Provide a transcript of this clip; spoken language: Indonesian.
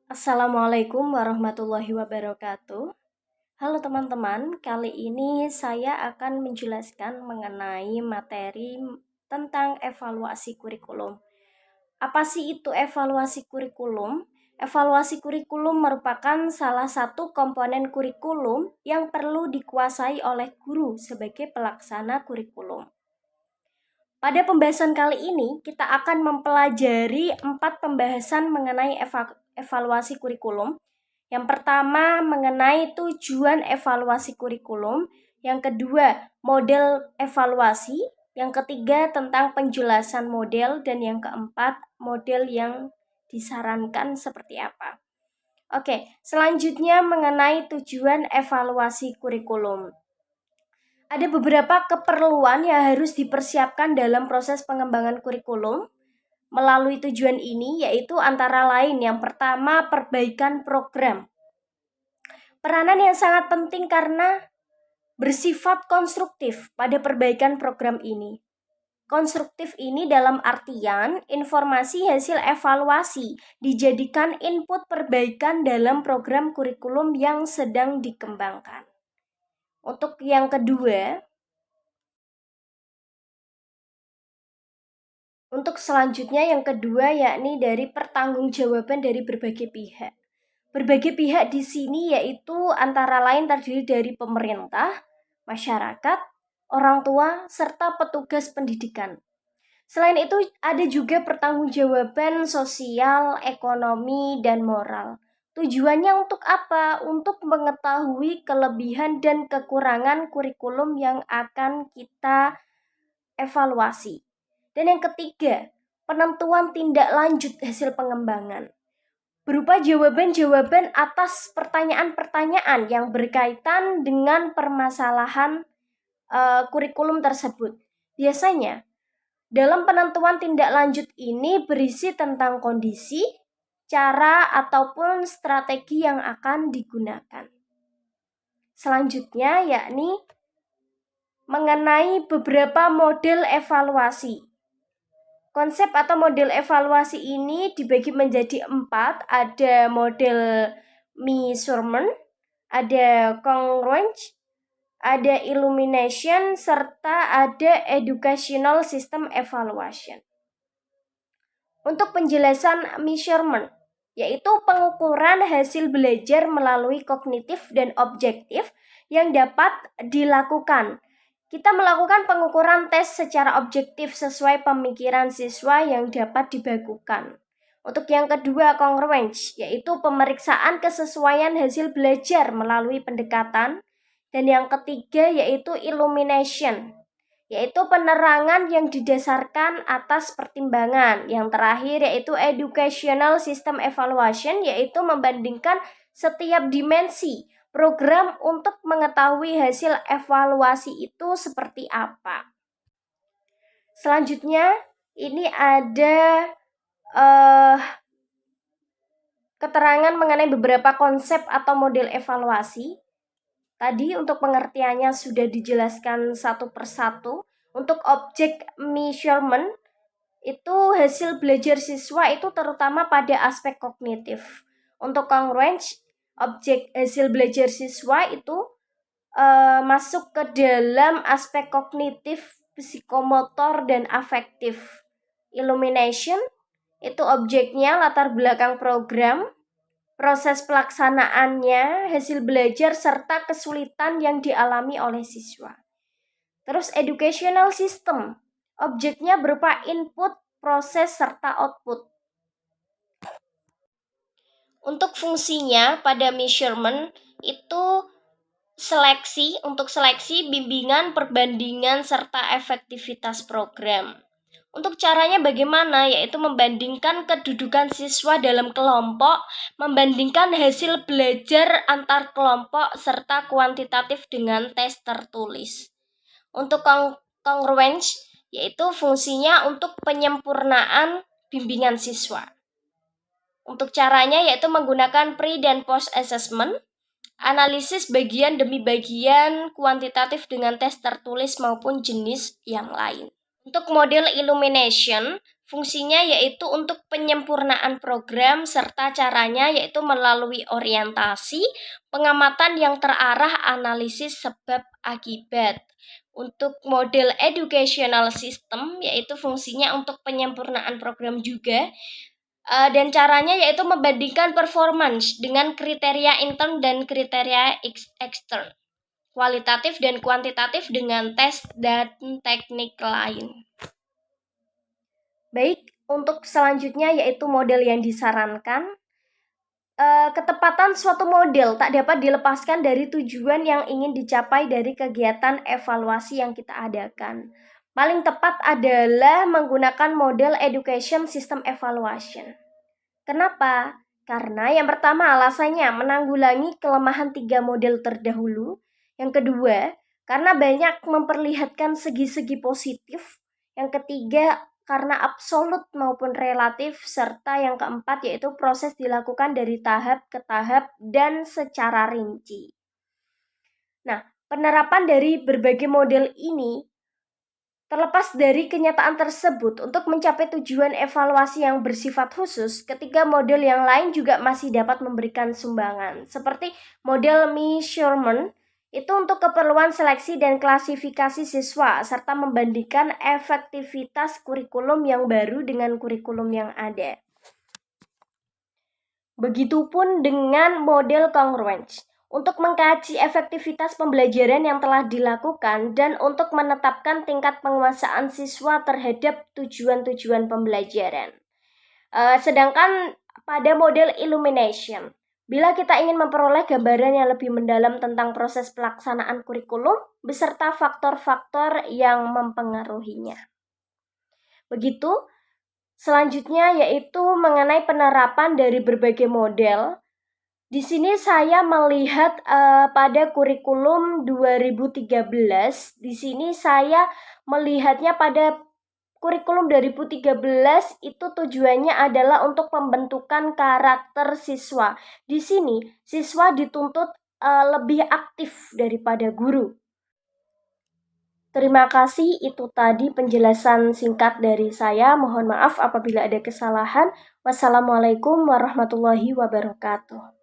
Assalamualaikum warahmatullahi wabarakatuh. Halo teman-teman, kali ini saya akan menjelaskan mengenai materi tentang evaluasi kurikulum. Apa sih itu evaluasi kurikulum? Evaluasi kurikulum merupakan salah satu komponen kurikulum yang perlu dikuasai oleh guru sebagai pelaksana kurikulum. Pada pembahasan kali ini, kita akan mempelajari 4 pembahasan mengenai evaluasi kurikulum. Yang pertama, mengenai tujuan evaluasi kurikulum. Yang kedua, model evaluasi. Yang ketiga, tentang penjelasan model. Dan yang keempat, model yang disarankan seperti apa. Oke, selanjutnya mengenai tujuan evaluasi kurikulum. Ada beberapa keperluan yang harus dipersiapkan dalam proses pengembangan kurikulum melalui tujuan ini, yaitu antara lain yang pertama, perbaikan program. Peranan yang sangat penting karena bersifat konstruktif pada perbaikan program ini. Konstruktif ini dalam artian informasi hasil evaluasi dijadikan input perbaikan dalam program kurikulum yang sedang dikembangkan. Untuk yang kedua, untuk selanjutnya yang kedua yakni dari pertanggungjawaban dari berbagai pihak. Berbagai pihak di sini yaitu antara lain terdiri dari pemerintah, masyarakat, orang tua, serta petugas pendidikan. Selain itu ada juga pertanggungjawaban sosial, ekonomi, dan moral. Tujuannya untuk apa? Untuk mengetahui kelebihan dan kekurangan kurikulum yang akan kita evaluasi. Dan yang ketiga, penentuan tindak lanjut hasil pengembangan. Berupa jawaban-jawaban atas pertanyaan-pertanyaan yang berkaitan dengan permasalahan kurikulum tersebut. Biasanya, dalam penentuan tindak lanjut ini berisi tentang kondisi, cara, ataupun strategi yang akan digunakan. Selanjutnya yakni mengenai beberapa model evaluasi. Konsep atau model evaluasi ini dibagi menjadi 4. Ada model measurement, ada congruence, ada illumination, serta ada educational system evaluation. Untuk penjelasan measurement, yaitu pengukuran hasil belajar melalui kognitif dan objektif yang dapat dilakukan. Kita melakukan pengukuran tes secara objektif sesuai pemikiran siswa yang dapat dibakukan. Untuk yang kedua, congruence, yaitu pemeriksaan kesesuaian hasil belajar melalui pendekatan. Dan yang ketiga yaitu illumination, yaitu penerangan yang didasarkan atas pertimbangan. Yang terakhir yaitu educational system evaluation, yaitu membandingkan setiap dimensi program untuk mengetahui hasil evaluasi itu seperti apa. Selanjutnya, ini ada keterangan mengenai beberapa konsep atau model evaluasi. Tadi untuk pengertiannya sudah dijelaskan satu persatu. Untuk objek measurement, itu hasil belajar siswa itu terutama pada aspek kognitif. Untuk congruence, objek hasil belajar siswa itu masuk ke dalam aspek kognitif, psikomotor, dan afektif. Illumination, itu objeknya latar belakang program, proses pelaksanaannya, hasil belajar, serta kesulitan yang dialami oleh siswa. Terus educational system, objeknya berupa input, proses, serta output. Untuk fungsinya pada measurement itu untuk seleksi, bimbingan, perbandingan, serta efektivitas program. Untuk caranya bagaimana? Yaitu membandingkan kedudukan siswa dalam kelompok, membandingkan hasil belajar antar kelompok, serta kuantitatif dengan tes tertulis. Untuk congruence, yaitu fungsinya untuk penyempurnaan bimbingan siswa. Untuk caranya yaitu menggunakan pre dan post assessment, analisis bagian demi bagian, kuantitatif dengan tes tertulis maupun jenis yang lain. Untuk model illumination, Fungsinya yaitu untuk penyempurnaan program serta caranya yaitu melalui orientasi, pengamatan yang terarah, analisis sebab akibat. Untuk model educational system yaitu fungsinya untuk penyempurnaan program juga. Dan caranya yaitu membandingkan performance dengan kriteria intern dan kriteria ekstern, kualitatif dan kuantitatif dengan tes dan teknik lain. Baik, untuk selanjutnya yaitu model yang disarankan. Ketepatan suatu model tak dapat dilepaskan dari tujuan yang ingin dicapai dari kegiatan evaluasi yang kita adakan. Paling tepat adalah menggunakan model education system evaluation. Kenapa? Karena yang pertama alasannya menanggulangi kelemahan 3 model terdahulu. Yang kedua, karena banyak memperlihatkan segi-segi positif. Yang ketiga, karena absolut maupun relatif. Serta yang keempat yaitu proses dilakukan dari tahap ke tahap dan secara rinci. Nah, penerapan dari berbagai model ini terlepas dari kenyataan tersebut, untuk mencapai tujuan evaluasi yang bersifat khusus, ketiga model yang lain juga masih dapat memberikan sumbangan. Seperti model measurement, itu untuk keperluan seleksi dan klasifikasi siswa, serta membandingkan efektivitas kurikulum yang baru dengan kurikulum yang ada. Begitupun dengan model congruence, untuk mengkaji efektivitas pembelajaran yang telah dilakukan dan untuk menetapkan tingkat penguasaan siswa terhadap tujuan-tujuan pembelajaran. Sedangkan pada model illumination, bila kita ingin memperoleh gambaran yang lebih mendalam tentang proses pelaksanaan kurikulum beserta faktor-faktor yang mempengaruhinya. Begitu. Selanjutnya yaitu mengenai penerapan dari berbagai model. Di sini saya melihat pada kurikulum 2013. Di sini saya melihatnya pada kurikulum 2013 itu tujuannya adalah untuk pembentukan karakter siswa. Di sini siswa dituntut lebih aktif daripada guru. Terima kasih, itu tadi penjelasan singkat dari saya. Mohon maaf apabila ada kesalahan. Wassalamualaikum warahmatullahi wabarakatuh.